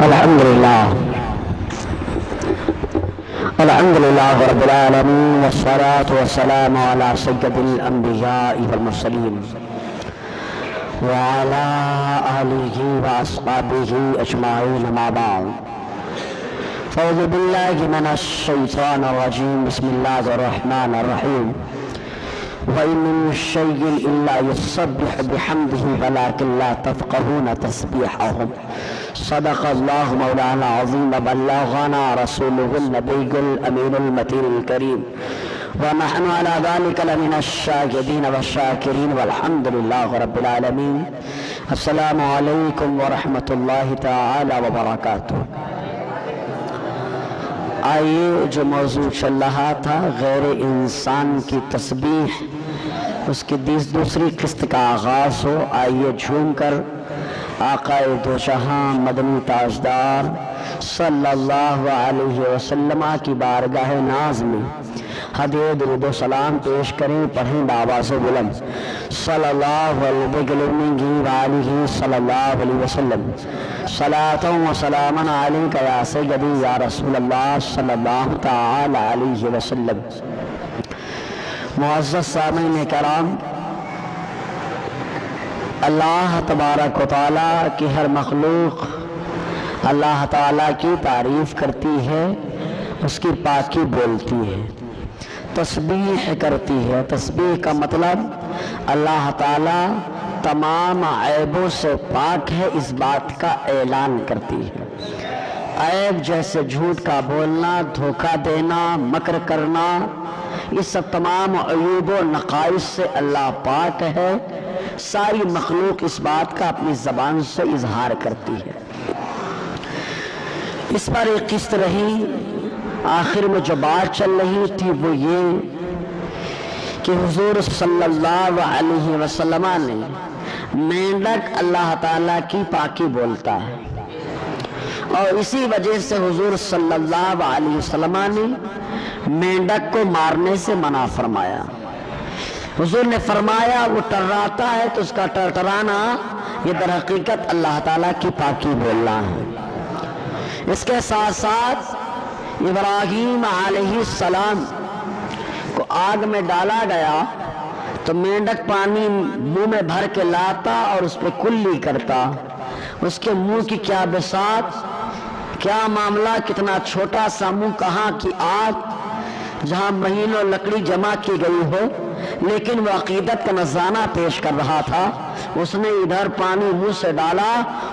الحمد لله رب العالمين والصلاة والسلام على سيد الأنبياء والمرسلين وعلى آله وأصحابه أجمعين ما بعد فأعوذ بالله من الشيطان الرجيم بسم الله الرحمن الرحيم وإن من شيء إلا يسبح بحمده ولكن لا تفقهون تسبيحهم صدق الله مولانا العظيم بلغنا رسوله النبي الأمين المتين الكريم ونحن على ذلك لمن الشاهدين والشاكرين والحمد لله رب العالمين السلام عليكم ورحمة الله تعالى وبركاته. آئیے جو موضوع چل رہا تھا غیر انسان کی تسبیح، اس کی دوسری قسط کا آغاز ہو. آئیے جھوم کر آقا دو جہاں مدنی تاجدار صلی اللہ علیہ وسلم کی بارگاہ ناز میں ہدیہ درود و سلام پیش کریں. پڑھیں بآواز بلند صلی اللہ علیہ صلی اللہ علیہ وسلم صلاۃ و سلام علیک یا سیدی یا رسول اللہ صلی اللہ تعالی علیہ وسلم. معزز سامعین کرام، اللہ تبارک و تعالیٰ کی ہر مخلوق اللہ تعالیٰ کی تعریف کرتی ہے، اس کی پاکی بولتی ہے، تسبیح کرتی ہے. تسبیح کا مطلب اللہ تعالیٰ تمام عیبوں سے پاک ہے، اس بات کا اعلان کرتی ہے. عیب جیسے جھوٹ کا بولنا، دھوکہ دینا، مکر کرنا، یہ سب تمام عیوب و نقائص سے اللہ پاک ہے. ساری مخلوق اس بات کا اپنی زبان سے اظہار کرتی ہے. اس پر ایک قسط رہی. آخر میں جو بات چل رہی تھی وہ یہ کہ حضور صلی اللہ علیہ وسلم نے مینڈک اللہ تعالیٰ کی پاکی بولتا ہے، اور اسی وجہ سے حضور صلی اللہ علیہ وسلم نے مینڈک کو مارنے سے منع فرمایا. حضور نے فرمایا وہ ٹراتا ہے تو اس کا ٹرٹرانا یہ در حقیقت اللہ تعالیٰ کی پاکی بولنا ہے. اس کے ساتھ ساتھ ابراہیم علیہ السلام کو آگ میں ڈالا گیا تو مینڈک پانی منہ میں بھر کے لاتا اور اس پہ کلی کرتا. اس کے منہ کی کیا بساط، کیا معاملہ، کتنا چھوٹا سا منہ، کہاں کی آگ جہاں مہینوں لکڑی جمع کی گئی ہو، لیکن وہ عقیدت کا نذرانہ پیش کر رہا تھا. اس نے ادھر پانی منہ سے ڈالا،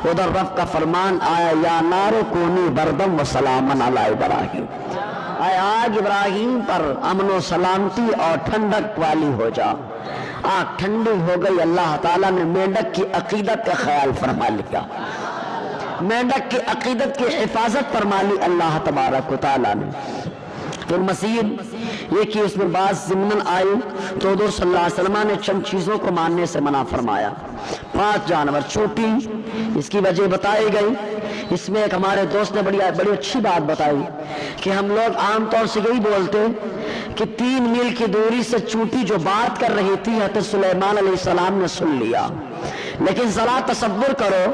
ادھر رب کا فرمان آیا یا نار کونی بردم و سلامن علی ابراہیم، اے آگ ابراہیم پر امن و سلامتی اور ٹھنڈک والی ہو جا. آگ ٹھنڈی ہو گئی. اللہ تعالیٰ نے مینڈک کی عقیدت کا خیال فرما لیا، مینڈک کی عقیدت کی حفاظت فرما لی اللہ تبارک و تعالیٰ نے. پھر مزید یہ کہ اس میں بعض ضمناً آئی تو حضور صلی اللہ علیہ وسلم نے چند چیزوں کو ماننے سے منع فرمایا. 5 جانور، چوٹی، اس کی وجہ بتائی گئی. اس میں ایک ہمارے دوست نے بڑی اچھی بات بتائی کہ ہم لوگ عام طور سے یہی بولتے کہ 3 میل کی دوری سے چوٹی جو بات کر رہی تھی حضرت سلیمان علیہ السلام نے سن لیا. لیکن ذرا تصور کرو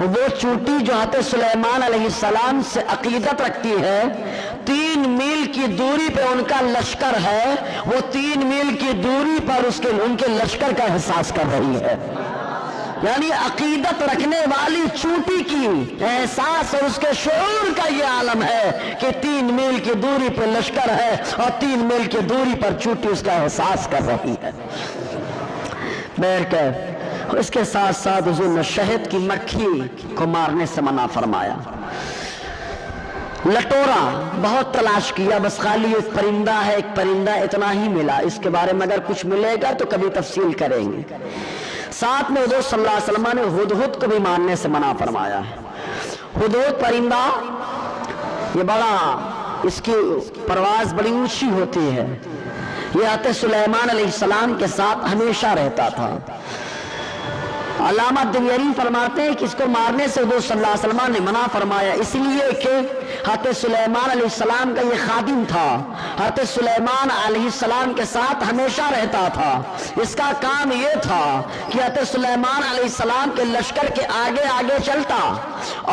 وہ چوٹی جو حضرت سلیمان علیہ السلام سے عقیدت رکھتی ہے، 3 میل کی دوری پہ ان کا لشکر ہے، وہ 3 میل کی دوری پر ان کے لشکر کا احساس کر رہی ہے. یعنی عقیدت رکھنے والی چوٹی کی احساس اور اس کے شعور کا یہ عالم ہے کہ 3 میل کی دوری پہ لشکر ہے اور 3 میل کی دوری پر چوٹی اس کا احساس کر رہی ہے. اس کے ساتھ ساتھ حضور نے شہد کی مکھی کو مارنے سے منع فرمایا. لٹورا بہت تلاش کیا، بس خالی ایک پرندہ ہے، ایک پرندہ اتنا ہی ملا. اس کے بارے میں اگر کچھ ملے گا تو کبھی تفصیل کریں گے. ساتھ میں حضور صلی اللہ علیہ وسلم نے ہدہد کو بھی ماننے سے منع فرمایا ہے. ہدہد پرندہ یہ بڑا، اس کی پرواز بڑی اونچی ہوتی ہے. یہ حضرت سلیمان علیہ السلام کے ساتھ ہمیشہ رہتا تھا. علامہ دمیری فرماتے ہیں کہ اس کو مارنے سے حضور صلی اللہ علیہ وسلم نے منع فرمایا اس لیے کہ حضرت سلیمان علیہ السلام کا یہ خادم تھا، حضرت سلیمان علیہ السلام کے ساتھ ہمیشہ رہتا تھا۔ اس کا کام یہ تھا کہ حضرت سلیمان علیہ السلام کے لشکر کے آگے آگے چلتا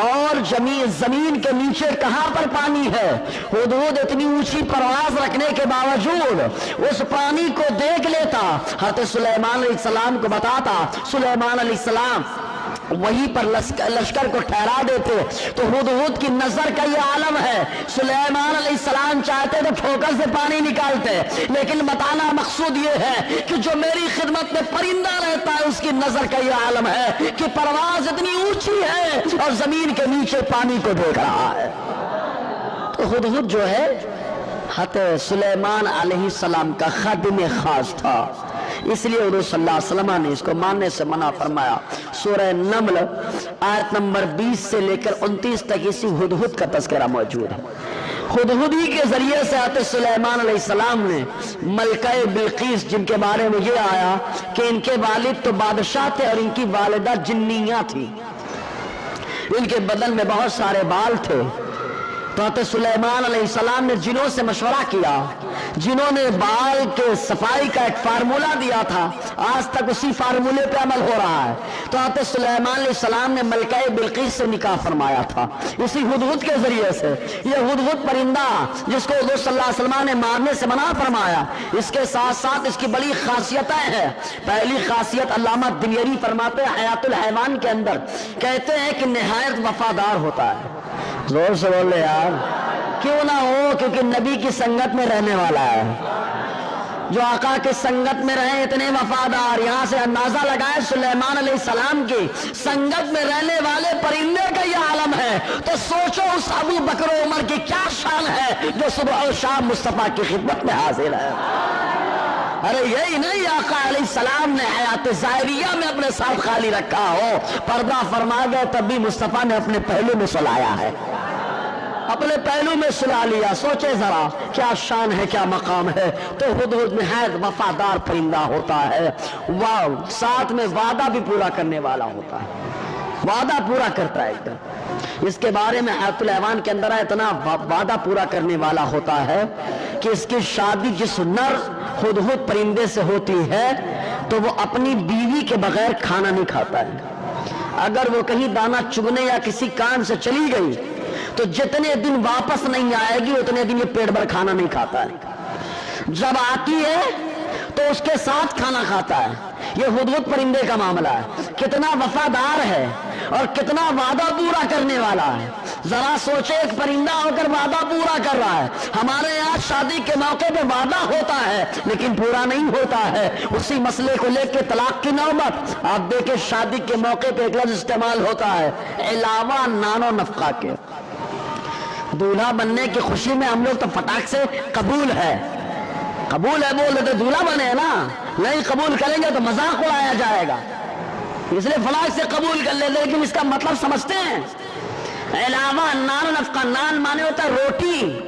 اور زمین کے نیچے کہاں پر پانی ہے، ہدہد اتنی اونچی پرواز رکھنے کے باوجود اس پانی کو دیکھ لیتا، حضرت سلیمان علیہ السلام کو بتاتا، سلیمان علیہ السلام وہیں پر لشکر کو ٹھہرا دیتے۔ تو ہدہد کی نظر کا یہ عالم ہے، سلیمان علیہ السلام چاہتے تو ٹھوکر سے پانی نکالتے، لیکن بتانا مقصود یہ ہے کہ جو میری خدمت میں پرندہ رہتا ہے اس کی نظر کا یہ عالم ہے کہ پرواز اتنی اونچی ہے اور زمین کے نیچے پانی کو دیکھ رہا ہے۔ تو ہدہد جو ہے حضرت سلیمان علیہ السلام کا خادم خاص تھا، اس لیے حضور صلی اللہ علیہ وسلم نے اس کو ماننے سے منع فرمایا۔ سورہ نمل آیت نمبر 20 سے لے کر 29 تک اسی ہدہد کا تذکرہ موجود ہے۔ ہدہد ہی کے ذریعے سے حضرت سلیمان علیہ السلام نے ملکہ بلقیس، جن کے بارے میں یہ آیا کہ ان کے والد تو بادشاہ تھے اور ان کی والدہ جنیاں تھی، ان کے بدن میں بہت سارے بال تھے، تو حضرت سلیمان علیہ السلام نے جنوں سے مشورہ کیا، جنہوں نے بال کے صفائی کا ایک فارمولہ دیا تھا، آج تک اسی فارمولے پہ عمل ہو رہا ہے۔ تو حضرت سلیمان علیہ السلام نے ملکہ بلقیس سے نکاح فرمایا تھا اسی ہدہد کے ذریعے سے۔ یہ ہدہد پرندہ جس کو حضور صلی اللہ علیہ وسلم نے مارنے سے منع فرمایا، اس کے ساتھ ساتھ اس کی بڑی خاصیتیں ہیں۔ پہلی خاصیت علامہ دمیری فرماتے ہیں حیات الحیوان کے اندر، کہتے ہیں کہ نہایت وفادار ہوتا ہے۔ زور سے بول لے یار، کیوں نہ ہو، کیونکہ نبی کی سنگت میں رہنے والا ہے۔ جو آقا کی سنگت میں رہے اتنے وفادار، یہاں سے اندازہ لگائے سلیمان علیہ السلام کی سنگت میں رہنے والے پرندے کا یہ عالم ہے، تو سوچو اس ابو بکر و عمر کی کیا شان ہے جو صبح و شام مصطفیٰ کی خدمت میں حاضر ہے۔ ارے یہی نہیں آقا علیہ السلام نے حیات ظاہریہ میں اپنے ساتھ خالی رکھا ہو، پردہ فرما گئے تب بھی مصطفیٰ نے اپنے پہلو میں سلایا ہے، اپنے پہلو میں سلا لیا۔ سوچے ذرا کیا شان ہے، کیا مقام ہے۔ تو ہدہد نہایت وفادار پرندہ ہوتا ہے، ساتھ میں وعدہ بھی پورا کرنے والا ہوتا ہے، وعدہ پورا کرتا ہے ایک دم۔ اس کے بارے میں حیات الحیوان کے اندر اتنا وعدہ پورا کرنے والا ہوتا ہے کہ اس کی شادی جس نر ہدہد پرندے سے ہوتی ہے تو وہ اپنی بیوی کے بغیر کھانا نہیں کھاتا ہے۔ اگر وہ کہیں دانا چگنے یا کسی کام سے چلی گئی تو جتنے دن واپس نہیں آئے گی اتنے دن یہ پیٹ بھر کھانا نہیں کھاتا ہے، جب آتی ہے تو اس کے ساتھ کھانا کھاتا ہے۔ یہ ہدہد پرندے کا معاملہ ہے، کتنا وفادار ہے اور کتنا وعدہ پورا کرنے والا ہے۔ ذرا سوچے، ایک پرندہ ہو کر وعدہ پورا کر رہا ہے۔ ہمارے یہاں شادی کے موقع پہ وعدہ ہوتا ہے لیکن پورا نہیں ہوتا ہے، اسی مسئلے کو لے کے طلاق کی نوبت۔ آپ دیکھیں شادی کے موقع پہ ایک لفظ استعمال ہوتا ہے علاوہ نان و نفقہ کے، دولہا بننے کی خوشی میں ہم لوگ تو فٹاک سے قبول ہے قبول ہے بول رہے، دولہا بنے نا، نہیں قبول کریں گے تو مذاق اڑایا جائے گا، اس لیے فٹاک سے قبول کر لیتے، لیکن اس کا مطلب سمجھتے ہیں؟ علاوہ نان و نفقہ، نان مانے ہوتا ہے روٹی،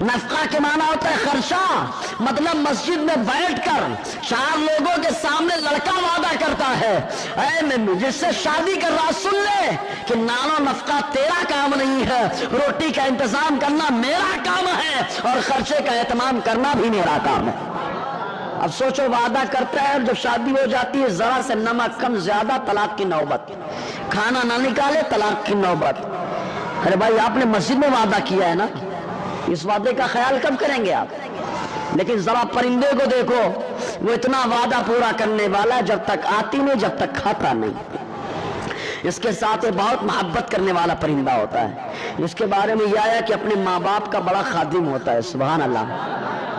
نفقہ کے معنی ہوتا ہے خرچہ، مطلب مسجد میں بیٹھ کر 4 لوگوں کے سامنے لڑکا وعدہ کرتا ہے، اے میں جس سے شادی کر رہا سن لے کہ نان و نفقہ تیرا کام نہیں ہے، روٹی کا انتظام کرنا میرا کام ہے اور خرچے کا اہتمام کرنا بھی میرا کام ہے۔ اب سوچو، وعدہ کرتا ہے اور جب شادی ہو جاتی ہے ذرا سے نمک کم زیادہ طلاق کی نوبت، کھانا نہ نکالے طلاق کی نوبت۔ ارے بھائی آپ نے مسجد میں وعدہ کیا ہے نا، اس وعدے کا خیال کب کریں گے آپ؟ لیکن ذرا پرندے کو دیکھو، وہ اتنا وعدہ پورا کرنے والا جب تک آتی نہیں جب تک کھاتا نہیں۔ اس کے ساتھ بہت محبت کرنے والا پرندہ ہوتا ہے۔ اس کے بارے میں یہ آیا کہ اپنے ماں باپ کا بڑا خادم ہوتا ہے، سبحان اللہ،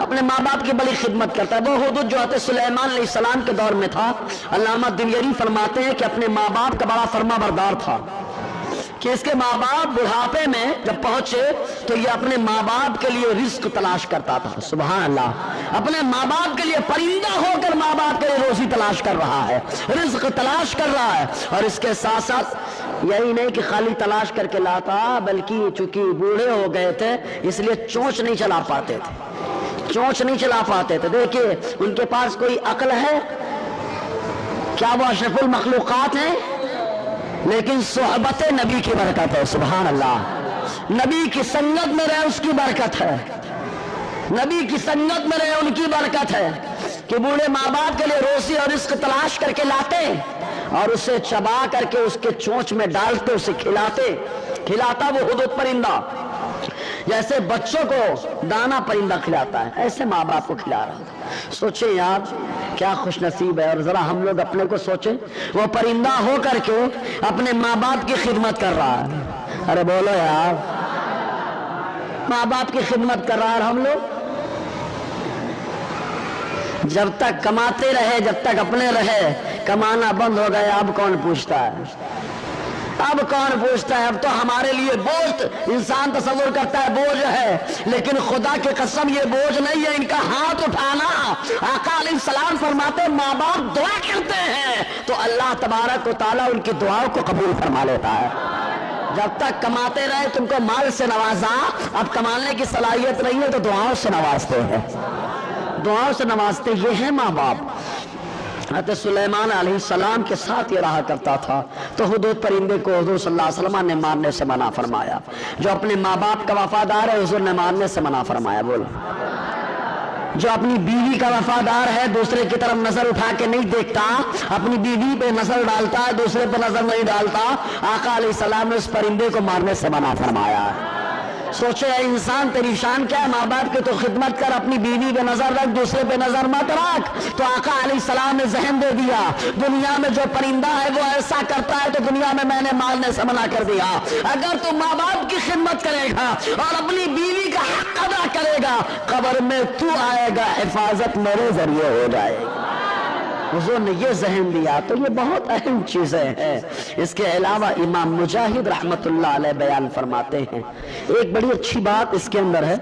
اپنے ماں باپ کی بڑی خدمت کرتا ہے۔ وہ ہدہد جو حضرت سلیمان علیہ السلام کے دور میں تھا، علامہ دمیری فرماتے ہیں کہ اپنے ماں باپ کا بڑا فرما بردار تھا، کہ اس کے ماں باپ بڑھاپے میں جب پہنچے تو یہ اپنے ماں باپ کے لیے رزق تلاش کرتا تھا، سبحان اللہ، اپنے ماں باپ کے لیے پرندہ ہو کر ماں باپ کے لیے روزی تلاش کر رہا ہے، رزق تلاش کر رہا ہے۔ اور اس کے ساتھ ساتھ یہی نہیں کہ خالی تلاش کر کے لاتا، بلکہ چونکہ بوڑھے ہو گئے تھے اس لیے چونچ نہیں چلا پاتے تھے، چونچ نہیں چلا پاتے تھے۔ دیکھیے ان کے پاس کوئی عقل ہے کیا؟ وہ اشرف المخلوقات ہیں، لیکن صحبت نبی کی برکت ہے، سبحان اللہ، نبی کی سنگت میں رہے اس کی برکت ہے، نبی کی سنگت میں رہے ان کی برکت ہے کہ بوڑھے ماں باپ کے لیے روزی اور رزق تلاش کر کے لاتے اور اسے چبا کر کے اس کے چونچ میں ڈالتے، اسے کھلاتا وہ ہدہد پرندہ، جیسے بچوں کو دانا پرندہ کھلاتا ہے ایسے ماں باپ کو کھلا رہا تھا۔ سوچیں یار کیا خوش نصیب ہے، اور ذرا ہم لوگ اپنے کو سوچیں، وہ پرندہ ہو کر کے اپنے ماں باپ کی خدمت کر رہا ہے۔ ارے بولو یار، ماں باپ کی خدمت کر رہا ہے، اور ہم لوگ جب تک کماتے رہے، جب تک اپنے رہے، کمانا بند ہو گیا، اب کون پوچھتا ہے؟ اب کون پوچھتا ہے؟ اب تو ہمارے لیے بوجھ، انسان تصور کرتا ہے بوجھ ہے، لیکن خدا کی قسم یہ بوجھ نہیں ہے، ان کا ہاتھ اٹھانا۔ آقا علیہ السلام فرماتے ماں باپ دعا کرتے ہیں تو اللہ تبارک و تعالیٰ ان کی دعاؤں کو قبول فرما لیتا ہے۔ جب تک کماتے رہے تم کو مال سے نوازا، اب کمانے کی صلاحیت نہیں ہے تو دعاؤں سے نوازتے ہیں، دعاؤں سے نوازتے۔ یہ ہے ماں باپ۔ حضرت سلیمان علیہ السلام کے ساتھ یہ رہا کرتا تھا تو ہدہد پرندے کو حضور صلی اللہ علیہ وسلم نے مارنے سے منع فرمایا۔ جو اپنے ماں باپ کا وفادار ہے حضور نے مارنے سے منع فرمایا۔ بولو، جو اپنی بیوی کا وفادار ہے، دوسرے کی طرف نظر اٹھا کے نہیں دیکھتا، اپنی بیوی پہ نظر ڈالتا ہے، دوسرے پہ نظر نہیں ڈالتا، آقا علیہ السلام نے اس پرندے کو مارنے سے منع فرمایا۔ سوچے اے انسان تیری شان کیا ہے، ماں باپ کی تو خدمت کر، اپنی بیوی پہ نظر رکھ، دوسرے پہ نظر مت رکھ۔ تو آقا علیہ السلام نے ذہن دے دیا، دنیا میں جو پرندہ ہے وہ ایسا کرتا ہے تو دنیا میں میں نے مارنے سے منع کر دیا۔ اگر تو ماں باپ کی خدمت کرے گا اور اپنی بیوی کا حق ادا کرے گا، قبر میں تو آئے گا، حفاظت میرے ذریعے ہو جائے گی۔ حضور نے یہ ذہن دیا، تو یہ بہت اہم چیزیں ہیں۔ اس کے علاوہ امام مجاہد رحمت اللہ علیہ بیان فرماتے ہیں، ایک بڑی اچھی بات اس کے اندر ہے۔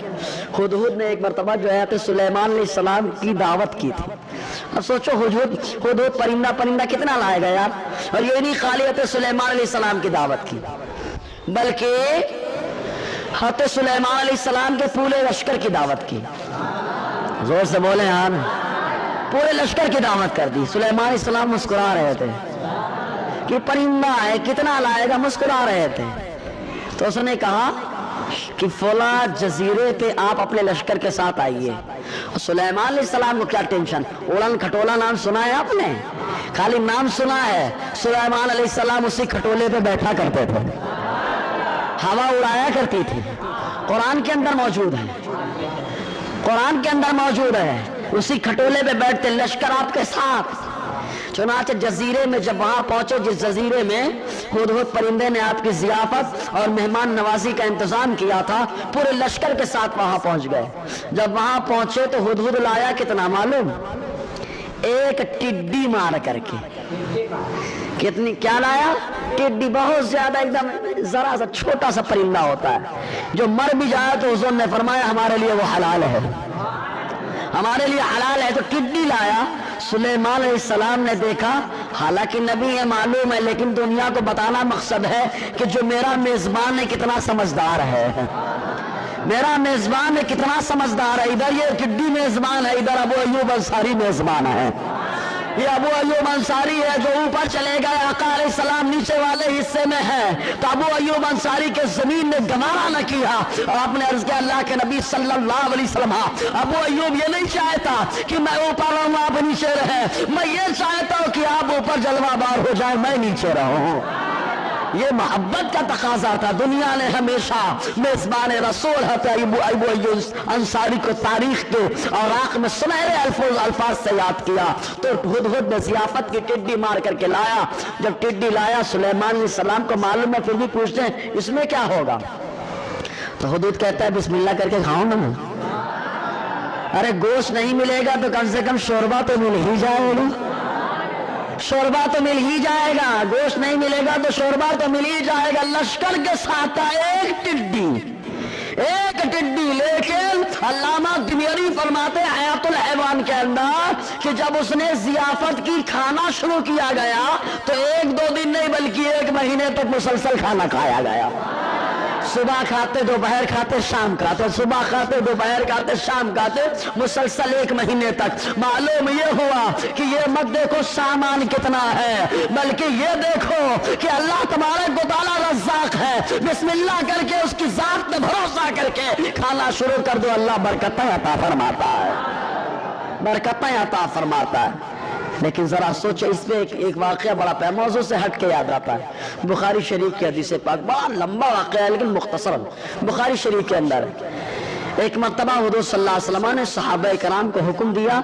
ہدہد نے ایک مرتبہ جو ہے سلیمان علیہ السلام کی دعوت کی تھی۔ اب سوچو ہدہد پرندہ کتنا لائے گا یار، اور یہ نہیں خالی حضرت سلیمان علیہ السلام کی دعوت کی، بلکہ حضرت سلیمان علیہ السلام کے پورے لشکر کی دعوت کی۔ زور سے بولیں یار، پورے لشکر کی دعوت کر دی۔ سلیمان علیہ السلام مسکرا رہے تھے کہ پرندہ ہے کتنا لائے گا، مسکرا رہے تھے۔ تو اس نے کہا کہ فلاں جزیرے پہ آپ اپنے لشکر کے ساتھ آئیے۔ اور سلیمان علیہ السلام کو کیا ٹینشن، اڑن کھٹولا نام سنا ہے آپ نے؟ خالی نام سنا ہے۔ سلیمان علیہ السلام اسی کھٹولے پہ بیٹھا کرتے تھے، ہوا اڑایا کرتی تھی۔ قرآن کے اندر موجود ہے، قرآن کے اندر موجود ہے، اسی کھٹولے پہ بیٹھتے، لشکر آپ کے ساتھ۔ چنانچہ جزیرے میں جب وہاں پہنچے، جس جزیرے میں ہدہد پرندے نے آپ کی ضیافت اور مہمان نوازی کا انتظام کیا تھا، پورے لشکر کے ساتھ وہاں پہنچ گئے۔ جب وہاں پہنچے تو ہدہد لایا کتنا معلوم؟ ایک ٹڈی مار کر کے۔ کتنی کیا لایا؟ ٹڈی، بہت زیادہ، ایک دم ذرا سا چھوٹا سا پرندہ ہوتا ہے جو مر بھی جائے تو حضور نے فرمایا ہمارے لیے وہ حلال ہے، ہمارے لیے حلال ہے۔ تو ٹڈی لایا۔ سلیمان علیہ السلام نے دیکھا، حالانکہ نبی ہے معلوم ہے، لیکن دنیا کو بتانا مقصد ہے کہ جو میرا میزبان ہے کتنا سمجھدار ہے، میرا میزبان ہے کتنا سمجھدار ہے۔ ادھر یہ ٹڈی میزبان ہے، ادھر ابو ایوب انصاری میزبان ہے۔ یہ ابو ایوب انصاری ہے جو اوپر چلے گئے، آقا علیہ السلام نیچے والے حصے میں ہے۔ تو ابو ایوب انصاری کے زمین نے گوارا نہ کیا اور آپ نے عرض کیا اللہ کے نبی صلی اللہ علیہ وسلم، ابو ایوب یہ نہیں چاہتا کہ میں اوپر رہوں آپ نیچے رہیں، میں یہ چاہتا ہوں کہ آپ اوپر جلوہ بار ہو جائیں میں نیچے رہوں۔ یہ محبت کا تقاضا تھا۔ دنیا نے ہمیشہ میزبان رسول حضرت ابو ایوب انصاری کو تاریخ کے اوراق میں سنہرے الفاظ سے یاد کیا۔ تو ہدہد نے ضیافت کی ٹڈی مار کر کے لایا۔ جب ٹڈی لایا سلیمان علیہ السلام کو معلوم ہے، پھر بھی پوچھتے ہیں اس میں کیا ہوگا؟ تو ہدہد کہتا ہے بسم اللہ کر کے کھاؤ نا۔ ارے گوشت نہیں ملے گا تو کم سے کم شوربہ تو مل ہی جائے گا، شوربہ تو مل ہی جائے گا، گوشت نہیں ملے گا تو شوربہ تو مل ہی جائے گا۔ لشکر کے ساتھ ایک ٹڈی، لیکن علامہ دمیری فرماتے ہیں حیات الحیوان کے اندر کہ جب اس نے ضیافت کی، کھانا شروع کیا گیا تو ایک دو دن نہیں بلکہ ایک مہینے تک مسلسل کھانا کھایا گیا۔ صبح کھاتے دوپہر کھاتے شام کھاتے، صبح کھاتے دوپہر کھاتے شام کھاتے، مسلسل 1 مہینے تک۔ معلوم یہ ہوا کہ یہ مت دیکھو سامان کتنا ہے، بلکہ یہ دیکھو کہ اللہ تبارک و تعالی رزاق ہے۔ بسم اللہ کر کے اس کی ذات میں بھروسہ کر کے کھانا شروع کر دو، اللہ برکتیں عطا فرماتا ہے، برکتیں عطا فرماتا ہے۔ لیکن ذرا سوچے، اس میں ایک واقعہ بڑا موضوع سے ہٹ کے یاد آتا ہے۔ بخاری شریف کی حدیث پاک، بڑا لمبا واقعہ ہے لیکن مختصراً بخاری شریف کے اندر ایک مرتبہ حضور صلی اللہ علیہ وسلم نے صحابہ کرام کو حکم دیا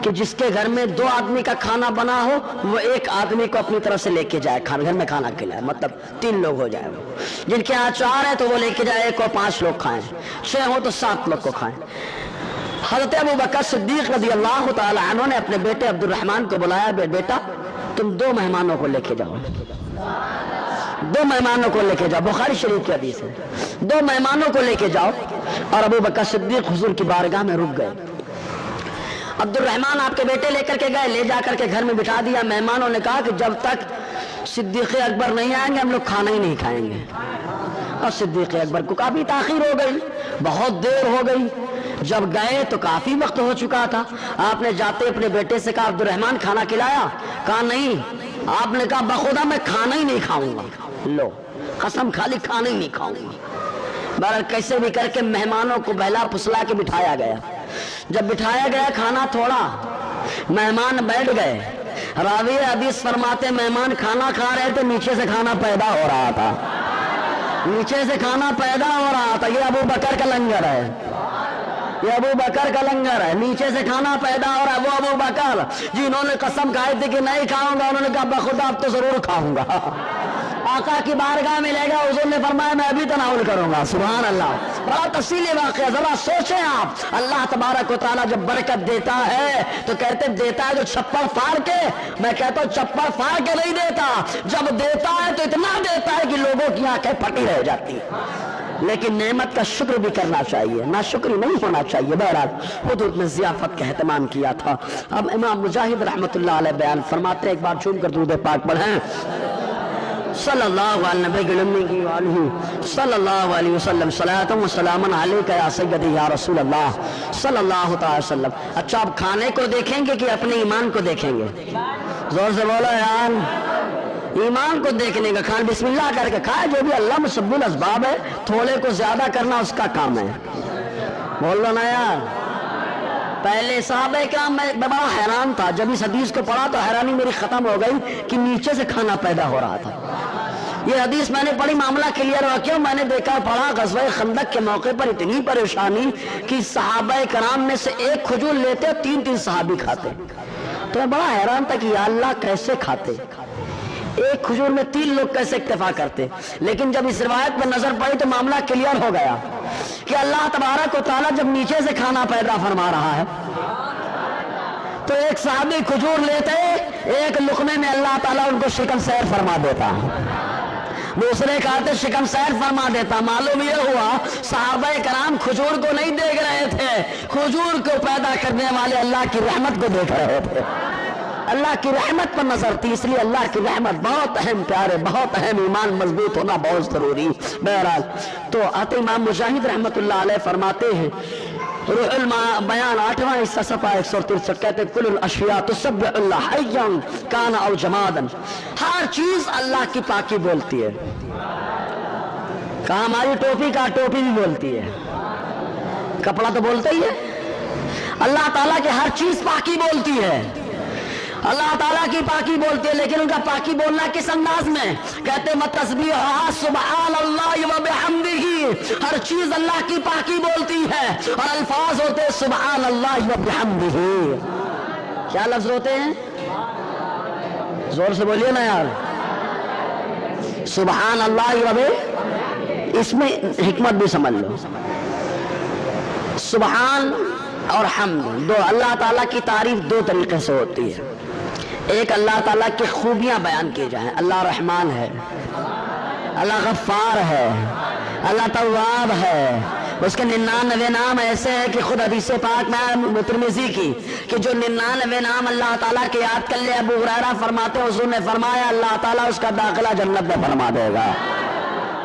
کہ جس کے گھر میں 2 آدمی کا کھانا بنا ہو وہ 1 آدمی کو اپنی طرف سے لے کے جائے، گھر میں کھانا کھلائے، مطلب 3 لوگ ہو جائے۔ جن کے یہاں 4 ہیں تو وہ لے کے جائے 1 اور 5 لوگ کھائیں، 6 ہو تو 7 لوگ کو کھائیں۔ حضرت ابو بکر صدیق رضی اللہ تعالی عنہ نے اپنے بیٹے عبد الرحمن کو بلایا، بیٹا تم 2 مہمانوں کو لے کے جاؤ، 2 مہمانوں کو لے کے جاؤ، بخاری شریف کی حدیث ہے، 2 مہمانوں کو لے کے جاؤ۔ اور ابو بکر صدیق حضور کی بارگاہ میں رک گئے۔ عبد الرحمن آپ کے بیٹے لے کر کے گئے، لے جا کر کے گھر میں بٹھا دیا۔ مہمانوں نے کہا کہ جب تک صدیق اکبر نہیں آئیں گے ہم لوگ کھانا ہی نہیں کھائیں گے۔ اور صدیق اکبر کو کافی تاخیر ہو گئی، بہت دیر ہو گئی۔ جب گئے تو کافی وقت ہو چکا تھا۔ آپ نے جاتے اپنے بیٹے سے کہا عبد الرحمن کھانا کھلایا؟ کہا نہیں۔ آپ نے کہا بخدا میں کھانا ہی نہیں کھاؤں گا۔ لو قسم کھا لی، کھانا ہی نہیں کھاؤں گا۔ بہرحال کیسے بھی کر کے مہمانوں کو بہلا پھسلا کے بٹھایا گیا۔ جب بٹھایا گیا کھانا تھوڑا، مہمان بیٹھ گئے۔ راوی حدیث فرماتے مہمان کھانا کھا رہے تھے، نیچے سے کھانا پیدا ہو رہا تھا، نیچے سے کھانا پیدا ہو رہا تھا۔ یہ ابو بکر کا لنگر ہے، یہ ابو بکر کا لنگر ہے، نیچے سے کھانا پیدا ہو رہا ہے۔ وہ ابو بکر جنہوں نے قسم کھائی تھی کہ نہیں کھاؤں گا، انہوں نے کہا بخدا اب تو ضرور کھاؤں گا۔ آقا کی بارگاہ میں لے گا، حضور نے فرمایا میں ابھی تناول کروں گا۔ سبحان اللہ، بڑا تفصیلی واقعہ، ذرا سوچیں آپ۔ اللہ تبارک و تعالیٰ جب برکت دیتا ہے تو کہتے دیتا ہے جو چپل پھاڑ کے، میں کہتا ہوں چپل پھاڑ کے نہیں دیتا، جب دیتا ہے تو اتنا دیتا ہے کہ لوگوں کی آنکھیں پھٹی رہ جاتی ہیں۔ لیکن نعمت کا شکر بھی کرنا چاہیے، ناشکری نہیں ہونا چاہیے۔ بہرحال حضور نے ضیافت کا اہتمام کیا تھا۔ اب امام مجاہد رحمۃ اللہ علیہ بیان فرماتے ہیں، ایک بار جھوم کر درود پاک پڑھیں، صلی اللہ علیہ وآلہ صلی اللہ علیہ وسلم، صلاۃ و سلام علیک یا سیدی یا رسول اللہ صلی اللہ تعالی وسلم۔ اچھا اب کھانے کو دیکھیں گے کہ اپنے ایمان کو دیکھیں گے؟ زور سے بولو یار، ایمان کو دیکھنے کا۔ کھان بسم اللہ کر کے کھائے، جو بھی اللہ مسبب الاسباب ہے، تھوڑے کو زیادہ کرنا اس کا کام ہے۔ بول رہا نا یار، پہلے صحابہ کرام میں بڑا حیران تھا، جب اس حدیث کو پڑھا تو حیرانی میری ختم ہو گئی کہ نیچے سے کھانا پیدا ہو رہا تھا۔ یہ حدیث میں نے پڑھی، معاملہ کلیئر ہوا۔ کیوں؟ میں نے دیکھا پڑھا غزوہ خندق کے موقع پر اتنی پریشانی کہ صحابہ کرام میں سے 1 کھجور لیتے 3 صحابی کھاتے۔ تو میں بڑا حیران تھا کہ یا اللہ کیسے کھاتے، 1 کھجور میں 3 لوگ کیسے اکتفا کرتے؟ لیکن جب اس روایت پر نظر پڑی تو معاملہ کلیئر ہو گیا کہ اللہ تبارک و تعالیٰ جب نیچے سے کھانا پیدا فرما رہا ہے تو 1 صحابی کھجور لیتے، 1 لقمے میں اللہ تعالیٰ ان کو شکم سیر فرما دیتا، دوسرے کھاتے شکم سیر فرما دیتا۔ معلوم یہ ہوا صحابہ کرام کھجور کو نہیں دیکھ رہے تھے، کھجور کو پیدا کرنے والے اللہ کی رحمت کو دیکھ رہے تھے۔ اللہ کی رحمت پر نظر تھی، اس لیے اللہ کی رحمت بہت اہم پیارے، بہت اہم، ایمان مضبوط ہونا بہت ضروری۔ بہرحال تو امام مجاہد رحمت اللہ علیہ فرماتے ہیں، روح البیان 8واں حصہ صفحہ 163 کہتے ہیں کل الاشیاء تسبح اللہ حیا کان او جمادا، ہر چیز اللہ کی پاکی بولتی ہے۔ کہا ہماری ٹوپی کا ٹوپی بھی بولتی ہے، کپڑا تو بولتا ہی ہے۔ اللہ تعالیٰ کی ہر چیز پاکی بولتی ہے، اللہ تعالیٰ کی پاکی بولتی ہے، لیکن ان کا پاکی بولنا کس انداز میں؟ کہتے ہیں تسبیحہ سبحان اللہ و بحمدہ، ہر چیز اللہ کی پاکی بولتی ہے، اور الفاظ ہوتے ہیں سبحان اللہ و بحمدہ۔ کیا لفظ ہوتے ہیں؟ زور سے بولیے نا یار، سبحان اللہ و بحمدہ۔ اس میں حکمت بھی سمجھ لو، سبحان اور حمد، دو اللہ تعالیٰ کی تعریف 2 طریقے سے ہوتی ہے۔ ایک اللہ تعالیٰ کی خوبیاں بیان کی جائیں، اللہ رحمان ہے، اللہ غفار ہے، اللہ تواب ہے، اس کے 99 نام ایسے ہیں کہ خود حدیث پاک میں ترمذی کی کہ جو 99 نام اللہ تعالیٰ کے یاد کر لے، ابو ہریرہ فرماتے ہیں حضور نے فرمایا اللہ تعالیٰ اس کا داخلہ جنت میں فرما دے گا۔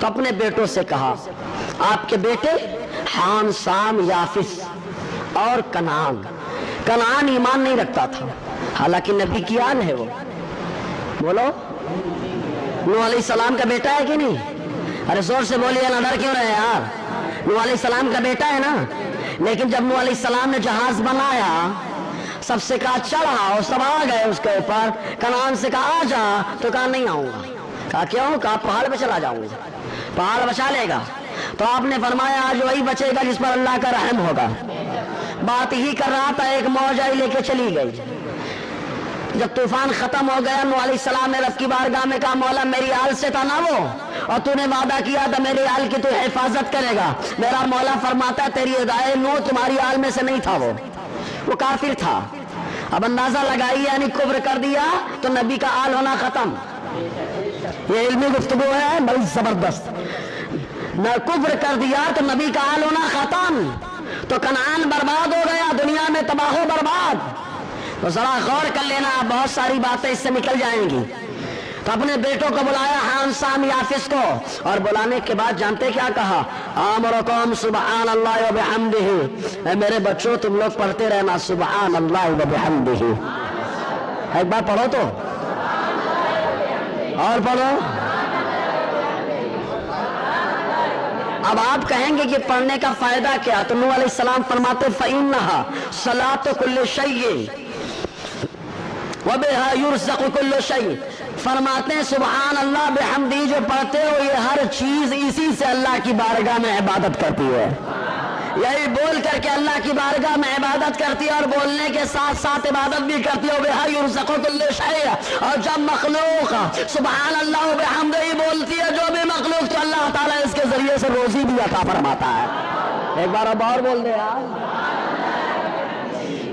تو اپنے بیٹوں سے کہا آپ کے بیٹے حام، سام، یافس اور کنعان۔ کنعان ایمان نہیں رکھتا تھا، حالانکہ نبی کی آل ہے وہ، بولو نوح علیہ السلام کا بیٹا ہے کہ نہیں؟ ارے زور سے بولیے نا، ڈر کیوں رہے یار؟ نوح علیہ السلام کا بیٹا ہے نا۔ لیکن جب نوح علیہ السلام نے جہاز بنایا، سب سے کہا چڑھا، اور سب آ گئے اس کے اوپر۔ کنعان سے کہا آ جا، تو کہا نہیں آؤں گا۔ کہا کیوں؟ کہا پہاڑ پہ چلا جاؤں گا، پہاڑ بچا لے گا۔ تو آپ نے فرمایا آج وہی بچے گا جس پر اللہ کا رحم ہوگا۔ بات ہی کر رہا تھا، ایک موج آئی لے کے چلی گئی۔ جب طوفان ختم ہو گیا، نوح علیہ السلام نے رب کی بارگاہ میں کہا مولا میری آل سے تھا نا وہ، اور تو نے وعدہ کیا تھا میری آل کی تو حفاظت کرے گا۔ میرا مولا فرماتا ہے تیری ادائے نوح تمہاری آل میں سے نہیں تھا، وہ کافر تھا۔ اب اندازہ لگائی، یعنی کفر کر دیا تو نبی کا آل ہونا ختم۔ یہ علمی گفتگو ہے بڑی زبردست۔ نہ کفر کر دیا تو نبی کا آل ہونا ختم، تو کنعان برباد ہو گیا، دنیا میں تباہ و برباد۔ تو ذرا غور کر لینا، بہت ساری باتیں اس سے نکل جائیں گی۔ تو اپنے بیٹوں کو بلایا، حام، سام، یافس کو، اور بلانے کے بعد جانتے کیا کہا؟ آمرکم سبحان اللہ و بحمدہ، اے میرے بچوں تم لوگ پڑھتے رہنا سبحان اللہ و بحمدہ۔ ایک بار پڑھو تو، اور پڑھو۔ اب آپ کہیں گے کہ پڑھنے کا فائدہ کیا؟ تو نوح علیہ السلام فرماتے فَإِنَّهَا صَلَاةُ كُلِّ شَيْءٍ وَبِهَا يُرْزَقُ كُلُّ شَيْءٍ۔ فرماتے ہیں سبحان اللہ بحمدہ جو پڑھتے ہو یہ ہر چیز اسی سے اللہ کی بارگاہ میں عبادت کرتی ہے۔ یہی بول کر کے اللہ کی بارگاہ میں عبادت کرتی ہے، اور بولنے کے ساتھ ساتھ عبادت بھی کرتی ہے۔ وَبِهَا يُرْزَقُ كُلُّ شَيْءٍ، اور جب مخلوق سبحان اللہ وبحمدہ بولتی ہے، جو بھی مخلوق، تو اللہ تعالیٰ اس کے ذریعے سے روزی بھی عطا فرماتا ہے۔ ایک بار اب اور بول دے یار،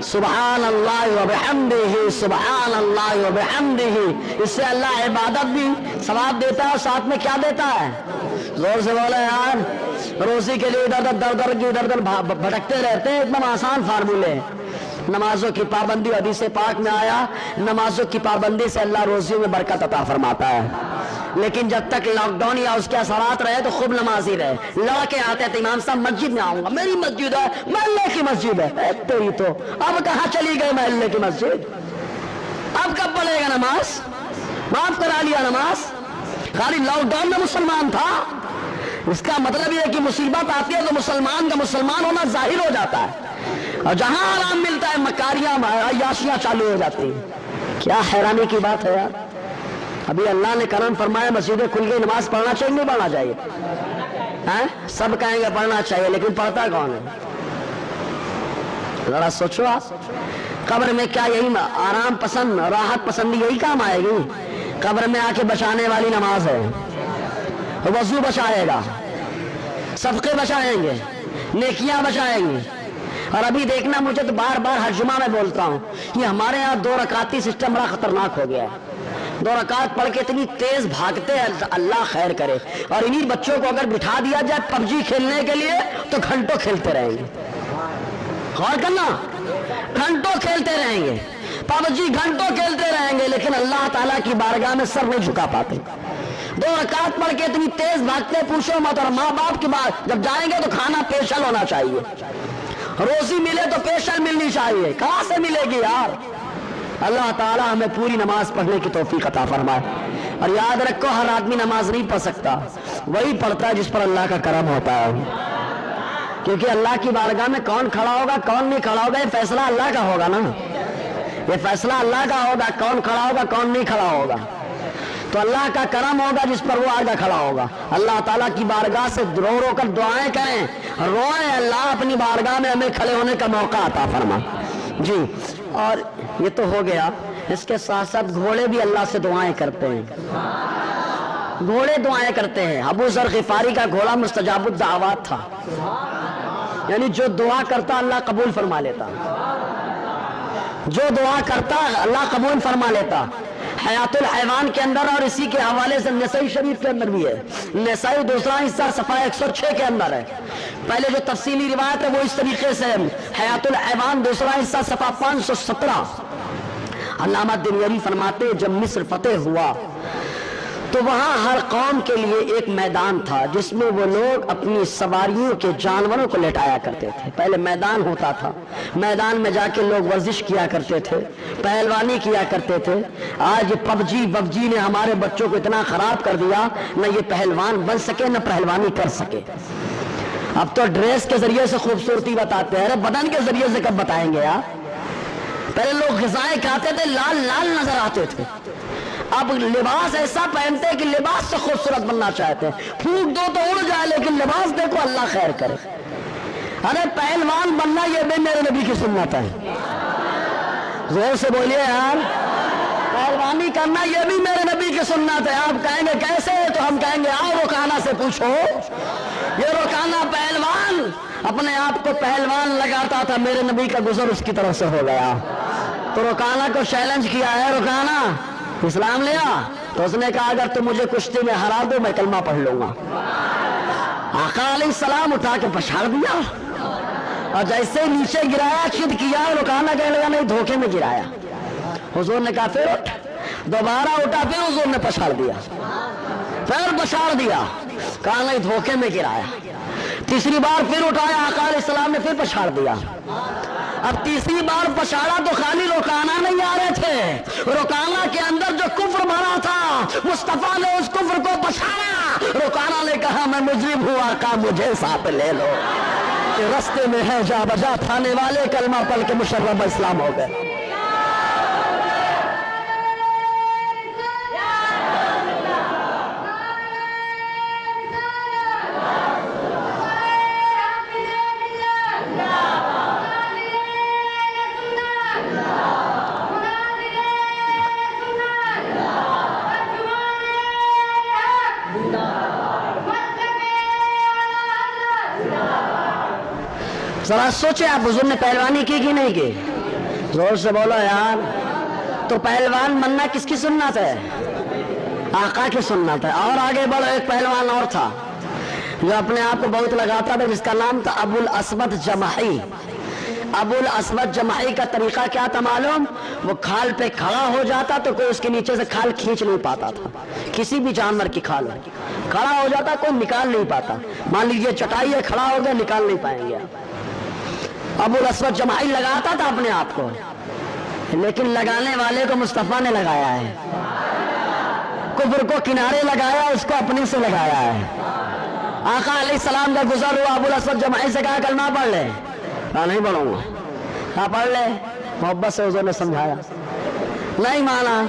سبحان اللہ وبحمدہ، سبحان اللہ وبحمدہ۔ اس سے اللہ عبادت بھی ثواب دیتا ہے، اور ساتھ میں کیا دیتا ہے؟ زور سے بولے یار، روزی کے لیے ادھر ادھر بھٹکتے رہتے ہیں، اتنا آسان فارمولے۔ نمازوں کی پابندی، حدیث پاک میں آیا نمازوں کی پابندی سے اللہ روزیوں میں برکت عطا فرماتا ہے۔ لیکن جب تک لاک ڈاؤن یا اس کے اثرات رہے تو خوب نمازی رہے، لڑکے آتے ہیں تو امام صاحب مسجد میں آؤں گا، میری مسجد ہے، محلے کی مسجد ہے۔ تیری تو اب کہاں چلی گئی محلے کی مسجد؟ اب کب پڑھے گا نماز؟ معاف کرا لیا نماز؟ خالی لاک ڈاؤن میں مسلمان تھا؟ اس کا مطلب یہ ہے کہ مصیبت آتی ہے تو مسلمان کا مسلمان ہونا ظاہر ہو جاتا ہے، اور جہاں آرام ملتا ہے مکاریاں عیاشیاں چالو ہو جاتی ہیں۔ کیا حیرانی کی بات ہے یار۔ ابھی اللہ نے کرم فرمایا مسجدیں کھل گئی، نماز پڑھنا چاہیے نہیں پڑھنا چاہیے؟ سب کہیں گے پڑھنا چاہیے، لیکن پڑھتا کون ہے؟ ذرا سوچو آپ، قبر میں کیا یہی آرام پسند راحت پسندی یہی کام آئے گی؟ قبر میں آ کے بچانے والی نماز ہے، وضو بچائے گا، صدقے بچائیں گے، نیکیاں بچائیں گے۔ اور ابھی دیکھنا، مجھے تو بار بار ہر جمعہ میں بولتا ہوں، یہ ہمارے ہاں 2 رکعتی سسٹم بڑا خطرناک ہو گیا ہے۔ 2 رکعت پڑھ کے اتنی تیز بھاگتے ہیں، اللہ خیر کرے۔ اور انہی بچوں کو اگر بٹھا دیا جائے پب جی کھیلنے کے لیے تو گھنٹوں کھیلتے رہیں گے۔ غور کرنا، گھنٹوں کھیلتے رہیں گے، پب جی گھنٹوں کھیلتے رہیں گے، لیکن اللہ تعالیٰ کی بارگاہ میں سر نہیں جھکا پاتے۔ 2 رکعت پڑھ کے اتنی تیز بھاگتے پوچھو مت۔ اور ماں باپ کی بات، جب جائیں گے تو کھانا پیشل ہونا چاہیے، روزی ملے تو پیشل ملنی چاہیے۔ کہاں سے ملے گی یار؟ اللہ تعالیٰ ہمیں پوری نماز پڑھنے کی توفیق عطا فرمائے۔ اور یاد رکھو، ہر آدمی نماز نہیں پڑھ سکتا، وہی پڑھتا ہے جس پر اللہ کا کرم ہوتا ہے۔ کیونکہ اللہ کی بارگاہ میں کون کھڑا ہوگا کون نہیں کھڑا ہوگا یہ فیصلہ اللہ کا ہوگا نا، یہ فیصلہ اللہ کا ہوگا، کون کھڑا ہوگا کون نہیں کھڑا ہوگا۔ تو اللہ کا کرم ہوگا جس پر وہ آگے کھڑا ہوگا۔ اللہ تعالیٰ کی بارگاہ سے رو رو کر دعائیں کریں، روئیں، اللہ اپنی بارگاہ میں ہمیں کھڑے ہونے کا موقع عطا فرما۔ جی، اور یہ تو ہو گیا، اس کے ساتھ ساتھ گھوڑے بھی اللہ سے دعائیں کرتے ہیں، گھوڑے دعائیں کرتے ہیں۔ ابو ذر غفاری کا گھوڑا مستجاب الدعوات تھا، یعنی جو دعا کرتا اللہ قبول فرما لیتا، جو دعا کرتا اللہ قبول فرما لیتا۔ حیات الحیوان کے اندر اور اسی کے حوالے سے نسائی شریف کے اندر بھی ہے، نسائی دوسرا حصہ صفحہ 106 کے اندر ہے۔ پہلے جو تفصیلی روایت ہے وہ اس طریقے سے ہے، حیات الحیوان دوسرا حصہ صفحہ 517۔ علامہ دنیوی فرماتے جب مصر فتح ہوا تو وہاں ہر قوم کے لیے ایک میدان تھا جس میں وہ لوگ اپنی سواریوں کے جانوروں کو لٹایا کرتے تھے. پہلے میدان ہوتا تھا, میدان میں جا کے لوگ ورزش کیا کرتے تھے, پہلوانی کیا کرتے تھے. آج پب جی نے ہمارے بچوں کو اتنا خراب کر دیا, نہ یہ پہلوان بن سکے نہ پہلوانی کر سکے. اب تو ڈریس کے ذریعے سے خوبصورتی بتاتے ہیں, بدن کے ذریعے سے کب بتائیں گے یار؟ پہلے لوگ غذائیں کھاتے تھے, لال لال نظر آتے تھے. اب لباس ایسا پہنتے کہ لباس سے خوبصورت بننا چاہتے ہیں. پھونک دو تو اڑ جائے, لیکن لباس دیکھو, اللہ خیر کرے. ارے پہلوان بننا یہ بھی میرے نبی کی سنت ہے. زور سے بولیے یار. پہلوانی کرنا یہ بھی میرے نبی کی سنت ہے. آپ کہیں گے کیسے؟ تو ہم کہیں گے آؤ رکانہ سے پوچھو. یہ رکانہ پہلوان اپنے آپ کو پہلوان لگاتا تھا, میرے نبی کا گزر اس کی طرف سے ہو گیا. تو رکانہ کو چیلنج کیا ہے, رکانہ اسلام لیا. تو اس نے کہا اگر تم مجھے کشتی میں ہرا دو میں کلمہ پڑھ لوں گا. آقا علیہ السلام اٹھا کے پچھاڑ دیا, اور جیسے نیچے گرایا خود کیا. رکانہ کہنے لگا نہیں, دھوکے میں گرایا. حضور نے کہا پھر اٹھ. دوبارہ اٹھا, پھر حضور نے پچھاڑ دیا, پھر پچھاڑ دیا. کہا نہیں, دھوکے میں گرایا. تیسری بار پھر اٹھایا, آقا علیہ السلام نے پھر پچھاڑ دیا. اب تیسری بار پچھاڑا تو خالی رکانہ نہیں آ رہے تھے, رکانہ کے اندر جو کفر بھرا تھا مصطفیٰ نے اس کفر کو پچھاڑا. رکانہ نے کہا میں مجرم ہوں آقا, مجھے ساتھ لے لو. کہ رستے میں ہے جا بجا تھانے والے, کلمہ پڑھ کے مشرف اسلام ہو گئے. ذرا سوچے آپ, حضور نے پہلوانی کی کہ نہیں کی؟ زور سے بولو یار. تو پہلوان بننا کس کی سنت ہے؟ آقا کی سنت ہے. اور آگے بڑھو, ایک پہلوان اور تھا جو اپنے آپ کو بہت لگاتا تھا, جس کا نام تھا ابو الاسود جمحی. ابو الاسود جمحی کا طریقہ کیا تھا معلوم؟ وہ کھال پہ کھڑا ہو جاتا تو کوئی اس کے نیچے سے کھال کھینچ نہیں پاتا تھا. کسی بھی جانور کی کھال کھڑا ہو جاتا, کوئی نکال نہیں پاتا. مان لیجئے چٹائی ہے, کھڑا ہو گیا, نکال نہیں پائیں گے. ابو الاسود جمحی لگاتا تھا اپنے آپ کو, لیکن لگانے والے کو مصطفیٰ نے لگایا ہے. کفر کو کنارے لگایا, اس کو اپنے سے لگایا ہے. آقا علیہ السلام کا گزر ہوا, ابو الاسود جمحی سے کہا کلمہ پڑھ لے. کہا نہیں پڑھوں گا. کہا پڑھ لے. محبت سے حضور نے سمجھایا, نہیں مانا.